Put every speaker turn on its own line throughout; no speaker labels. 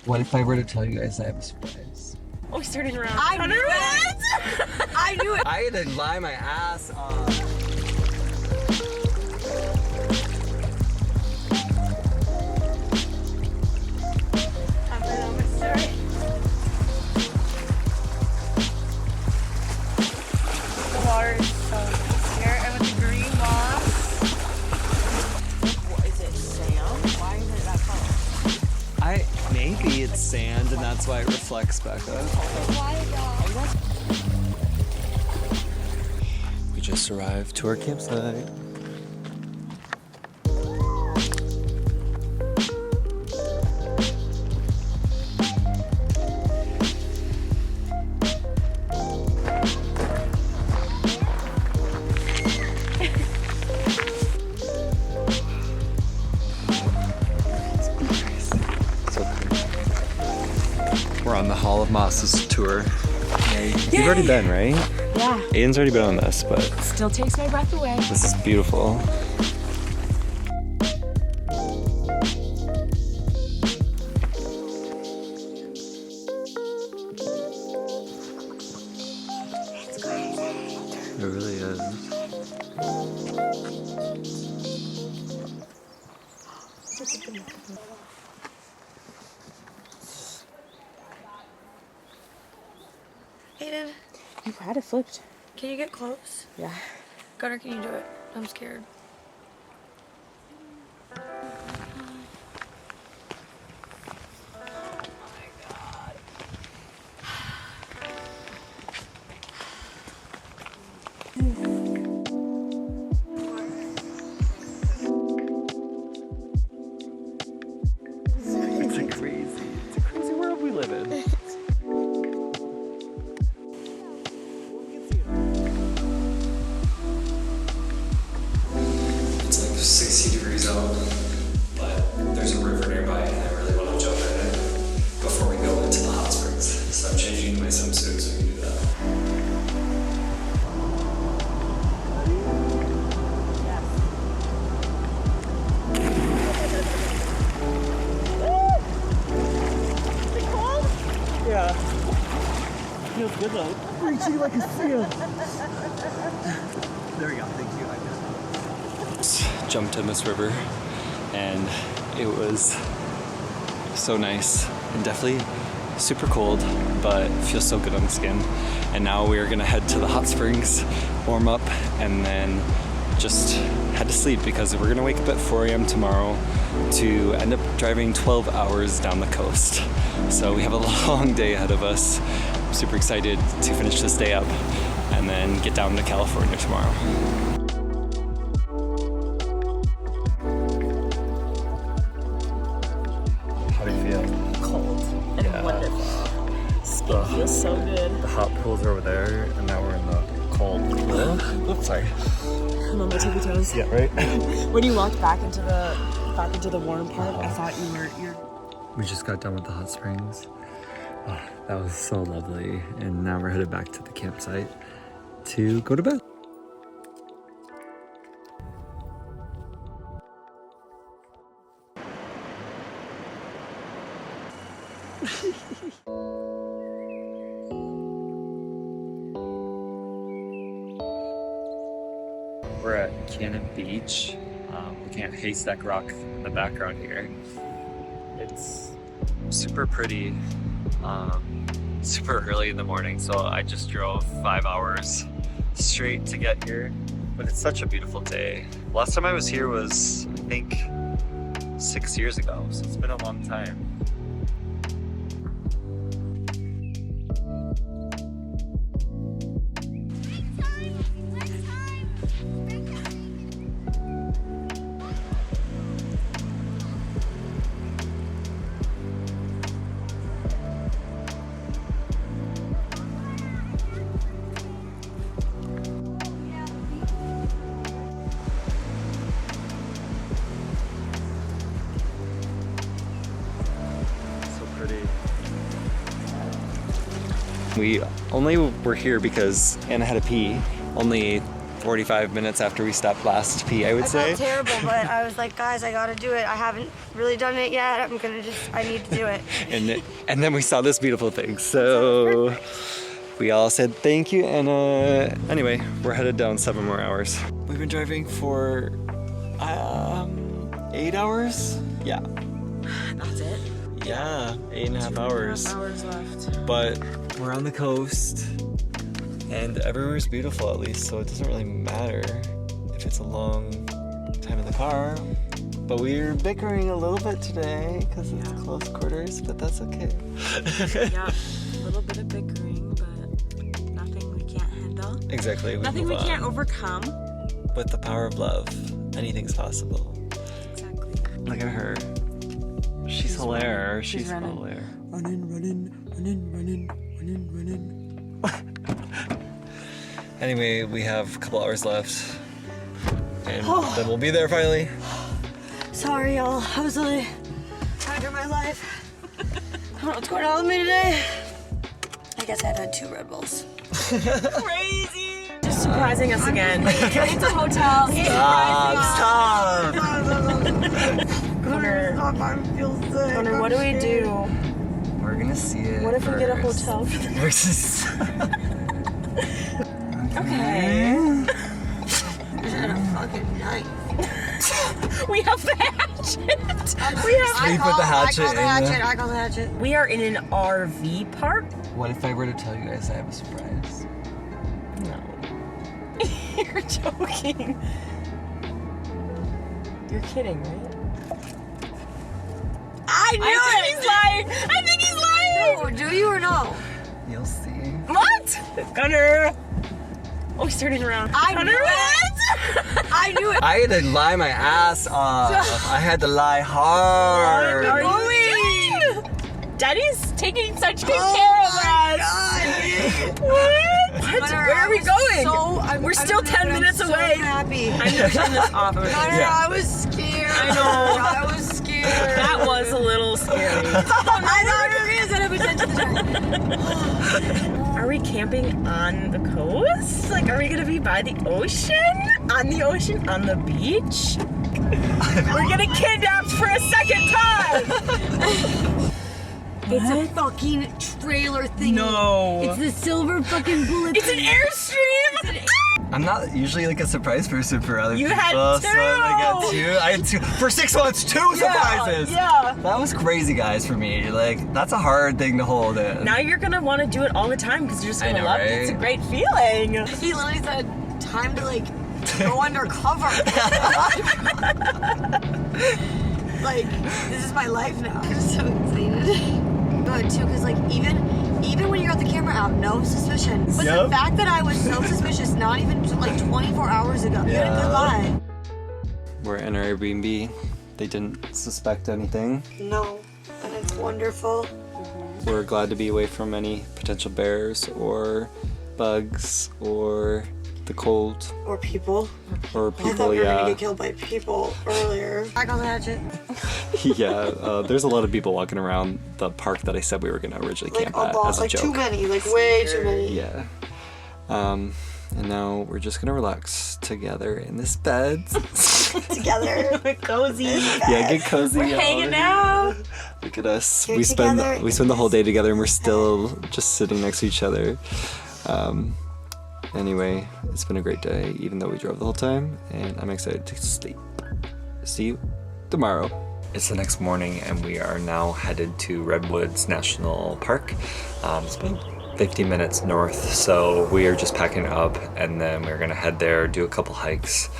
What if I were to tell you guys I have a surprise?
Oh, he's turning around.
I knew it! I knew it!
I had to lie my ass off.
The water is so nice here, and with the green moss.
What is it, sand? Why is it that color?
Maybe it's sand and that's why it reflects back up. We just arrived to our campsite. We're on the Hall of Mosses tour. You've already been, right?
Yeah.
Aiden's already been on this, but
Still takes my breath away.
this is beautiful. It really is.
Aiden,
You had it flipped.
can you get close?
Yeah.
Gunnar, can you do it? I'm scared.
It's a crazy world we live in. It's like 60 degrees out, but there's a river nearby and I really want to jump in it before we go into the hot springs. So I'm changing into my swimsuit so we can do that. Yeah. Feels good though. Reaching like a seal. There we go. Thank you. I just jumped in this river and it was so nice and definitely super cold, but feels so good on the skin. And now we are gonna head to the hot springs, warm up, and then just head to sleep because we're gonna wake up at 4 a.m. tomorrow to end up driving 12 hours down the coast. So we have a long day ahead of us. I'm super excited to finish this day up and then get down to California tomorrow. How do you feel?
Cold and wonderful. Skin feels so good.
The hot pools are over there, and now we're in the cold. Oops, sorry.
I'm on my tippy toes.
Yeah, right?
When you walked back into the warm part, I thought you're
We just got done with the hot springs. Oh, that was so lovely. And now we're headed back to the campsite to go to bed. We're at Cannon Beach. Looking at Haystack Rock in the background here. It's super pretty, super early in the morning, so I just drove 5 hours straight to get here. But it's such a beautiful day. Last time I was here was, I think, 6 years ago, so it's been a long time. We only were here because Anna had to pee. Only 45 minutes after we stopped last to pee, I would say.
I felt terrible, but I was like, guys, I gotta do it. I haven't really done it yet. I need to do it.
And then we saw this beautiful thing. So we all said thank you, and anyway, we're headed down 7 more hours. We've been driving for 8 hours? Yeah.
That's it?
Yeah, 8.5 hours.
2.5 hours left.
But we're on the coast, and everywhere's beautiful at least, so it doesn't really matter if it's a long time in the car. But we're bickering a little bit today because it's close quarters, but that's okay.
Yeah, a little bit of bickering, but nothing we can't handle.
Exactly.
Nothing we can't overcome.
With the power of love, anything's possible.
Exactly.
Look at her. She's hilarious. She's
running.
hilarious.
Running.
Anyway, we have a couple hours left, and then we'll be there finally.
Sorry, y'all. I was really trying to do my life. I don't know what's going on with me today. I guess I've had 2 Red Bulls.
Crazy! Just surprising us again.
It's a hotel.
Stop!
Connor, what do we do?
We're gonna see it.
What if we get a
first.
hotel?
Versus.
Okay.
Fucking night.
We have the hatchet.
Sleep with the hatchet in there.
I call the hatchet.
We are in an RV park.
What if I were to tell you guys I have a surprise?
No. You're joking. You're kidding, right?
I knew
He's lying. I think he's lying.
Oh, do you or no?
You'll see.
What? Gunner. Oh, he's turning around.
I
Gunner,
knew
what?
I knew it.
I had to lie my ass off. I had to lie hard.
Are you going? Daddy's taking such good care of us. What? Where are we going? We're still 10 minutes away.
Happy.
I'm gonna turn this off.
I was scared.
I know.
I was scared.
That was a little scary. Are we camping on the coast? Like, are we gonna be by the ocean? On the ocean? On the beach? We're getting kidnapped for a second time!
It's a fucking trailer thing.
No.
It's the silver fucking bullet.
It's an Airstream!
I'm not usually like a surprise person for other
You
people.
had
So I got
two.
2. I had 2. For 6 months, 2 surprises!
Yeah.
That was crazy, guys, for me. Like, that's a hard thing to hold in.
Now you're gonna want to do it all the time because you're just gonna
I know,
love it.
right?
It's a great feeling.
He literally said, time to like go undercover. Like, this is my life now. I'm so excited. Good too, because like even when you got the camera out, no suspicion. But the fact that I was so suspicious, not even like 24 hours ago, you had a good lie.
We're in our Airbnb. They didn't suspect anything.
No, and it's wonderful.
We're glad to be away from any potential bears or bugs or the cold
Or people.
or
I thought
people.
we were gonna
Yeah,
get killed by people earlier. I call the hatchet.
yeah. There's a lot of people walking around the park that I said we were gonna originally
Like
camp
a
at
lot,
as a
like
joke.
too many, like way too many.
Yeah. And now we're just gonna relax together in this bed.
Together.
Cozy.
Yeah, get cozy.
We're hanging out.
Look at us.
Get
We spend
together.
the whole day together, and we're still just sitting next to each other. Anyway, it's been a great day, even though we drove the whole time, and I'm excited to sleep. See you tomorrow. It's the next morning, and we are now headed to Redwoods National Park. It's about 50 minutes north, so we are just packing up, and then we're gonna head there, do a couple hikes,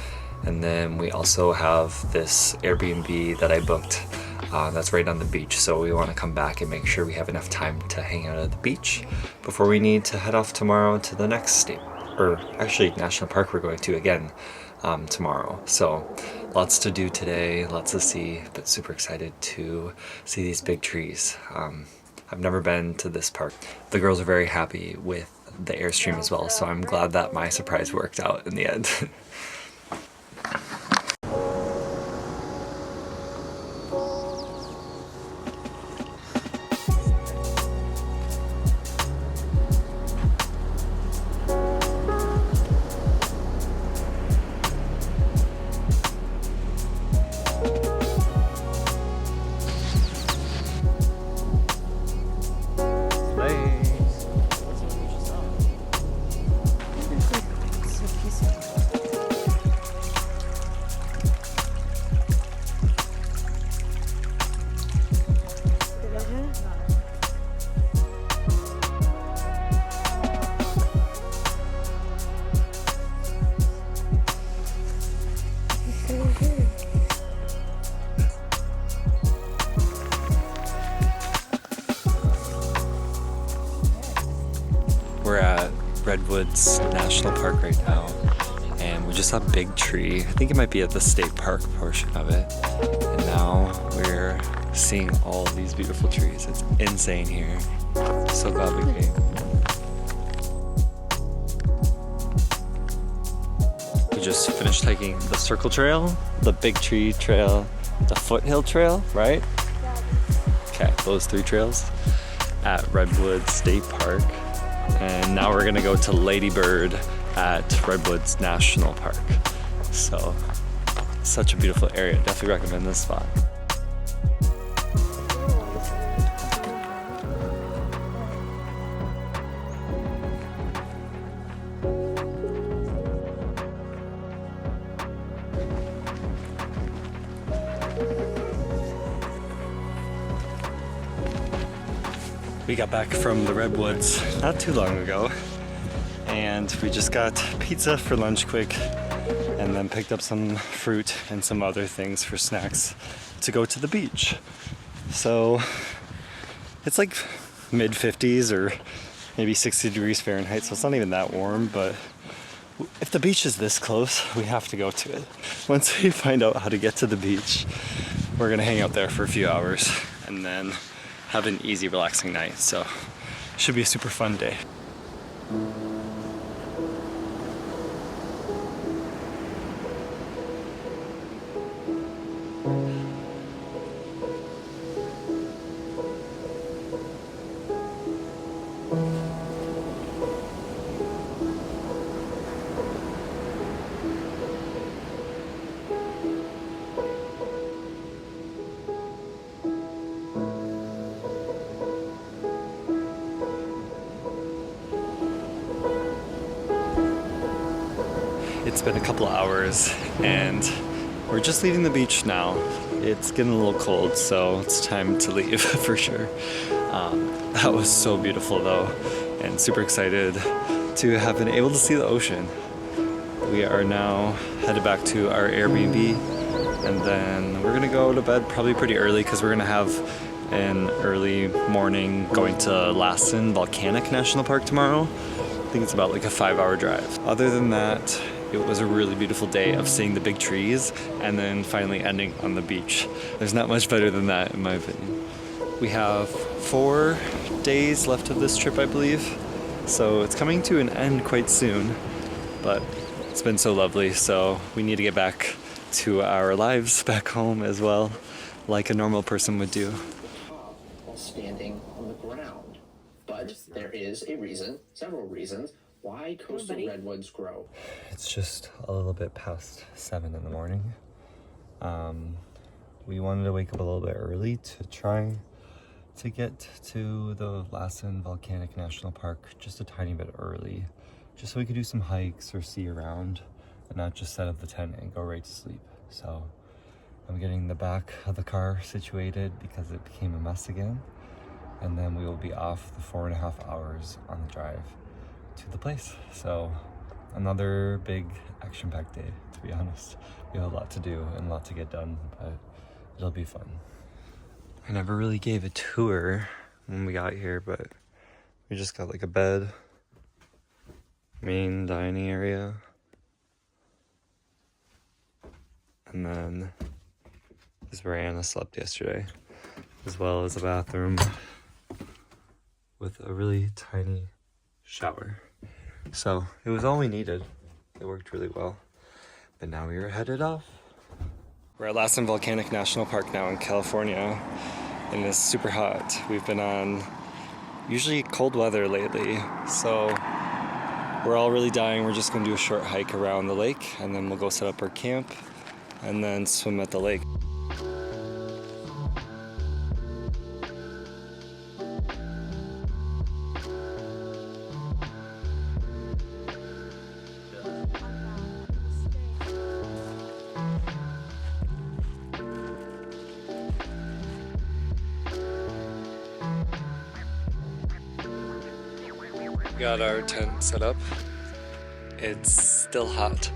and then we also have this Airbnb that I booked that's right on the beach, so we want to come back and make sure we have enough time to hang out at the beach before we need to head off tomorrow to the next state, or actually national park we're going to again tomorrow. So lots to do today, lots to see, but super excited to see these big trees. I've never been to this park. The girls are very happy with the Airstream as well, so I'm glad that my surprise worked out in the end. Redwoods National Park right now, and we just saw a big tree. I think it might be at the state park portion of it. And now we're seeing all these beautiful trees. It's insane here. So glad we came. We just finished hiking the Circle Trail, the Big Tree Trail, the Foothill Trail, right? Okay, those 3 trails at Redwoods State Park. And now we're gonna go to Lady Bird at Redwoods National Park. So, such a beautiful area. Definitely recommend this spot. We got back from the Redwoods not too long ago, and we just got pizza for lunch quick, and then picked up some fruit and some other things for snacks to go to the beach. So it's like mid 50s or maybe 60 degrees Fahrenheit, so it's not even that warm, but if the beach is this close, we have to go to it. Once we find out how to get to the beach, we're gonna hang out there for a few hours and then have an easy, relaxing night. So should be a super fun day. It's been a couple of hours and we're just leaving the beach now. It's getting a little cold, so it's time to leave for sure. That was so beautiful though, and super excited to have been able to see the ocean. We are now headed back to our Airbnb, and then we're gonna go to bed probably pretty early because we're gonna have an early morning going to Lassen Volcanic National Park tomorrow. I think it's about like a 5-hour drive. Other than that, it was a really beautiful day of seeing the big trees and then finally ending on the beach. There's not much better than that in my opinion. We have 4 days left of this trip, I believe. So it's coming to an end quite soon, but it's been so lovely. So we need to get back to our lives back home as well, like a normal person would do.
While standing on the ground. But there is a reason, several reasons, why coastal redwoods grow.
It's just a little bit past 7 in the morning. We wanted to wake up a little bit early to try to get to the Lassen Volcanic National Park just a tiny bit early, just so we could do some hikes or see around and not just set up the tent and go right to sleep. So I'm getting the back of the car situated because it became a mess again, and then we will be off the 4.5 hours on the drive to the place. So another big action-packed day, to be honest. We have a lot to do and a lot to get done, but it'll be fun. I never really gave a tour when we got here, but we just got like a bed, main dining area, and then this is where Anna slept yesterday, as well as a bathroom with a really tiny shower. So it was all we needed. It worked really well. But now we are headed off. We're at Lassen Volcanic National Park now in California, and it's super hot. We've been on usually cold weather lately, so we're all really dying. We're just gonna do a short hike around the lake, and then we'll go set up our camp and then swim at the lake. Got our tent set up. It's still hot,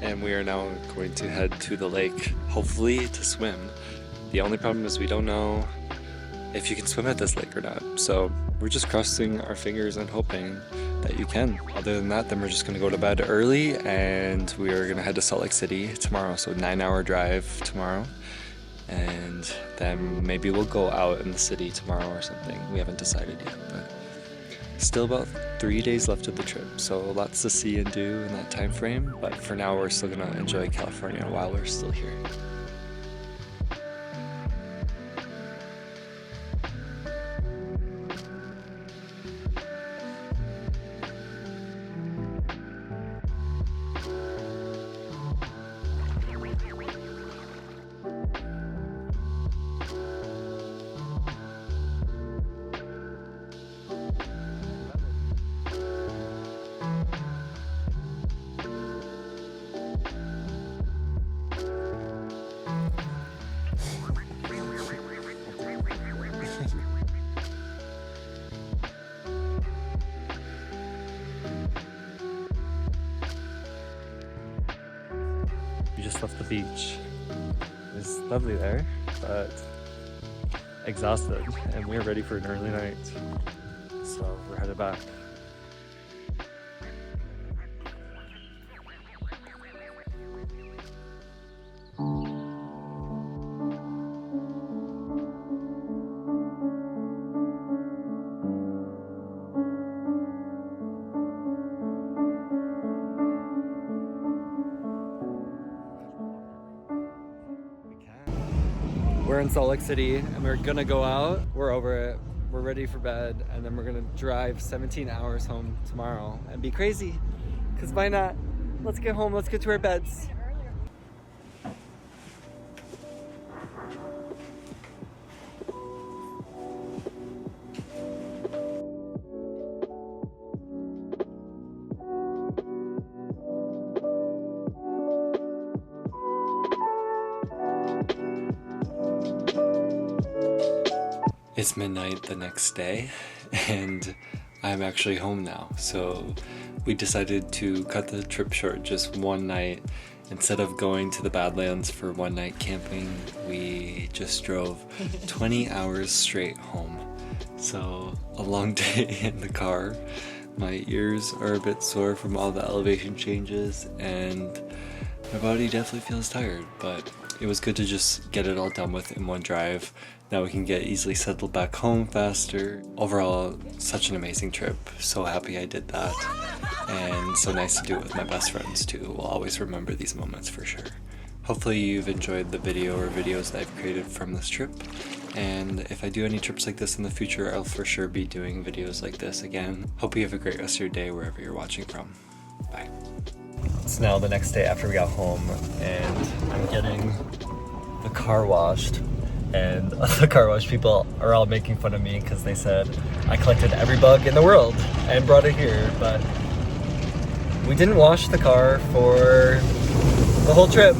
and we are now going to head to the lake, hopefully to swim. The only problem is we don't know if you can swim at this lake or not, so we're just crossing our fingers and hoping that you can. Other than that, then we're just gonna go to bed early and we are gonna head to Salt Lake City tomorrow. So 9-hour drive tomorrow. And then maybe we'll go out in the city tomorrow or something. We haven't decided yet, but still about 3 days left of the trip. So lots to see and do in that time frame. But for now, we're still gonna enjoy California while we're still here. We just left the beach. It was lovely there, but exhausted, and we're ready for an early night. So we're headed back. We're in Salt Lake City and we're gonna go out. We're over it. We're ready for bed, and then we're gonna drive 17 hours home tomorrow and be crazy. Cause why not? Let's get home, let's get to our beds. It's midnight the next day and I'm actually home now. So we decided to cut the trip short just one night. Instead of going to the Badlands for one night camping, we just drove 20 hours straight home. So a long day in the car. My ears are a bit sore from all the elevation changes and my body definitely feels tired, but it was good to just get it all done with in one drive. Now we can get easily settled back home faster. Overall, such an amazing trip. So happy I did that. And so nice to do it with my best friends too. We'll always remember these moments for sure. Hopefully you've enjoyed the video or videos that I've created from this trip. And if I do any trips like this in the future, I'll for sure be doing videos like this again. Hope you have a great rest of your day wherever you're watching from. Bye. It's now the next day after we got home and I'm getting the car washed. And the car wash people are all making fun of me because they said I collected every bug in the world and brought it here, but we didn't wash the car for the whole trip.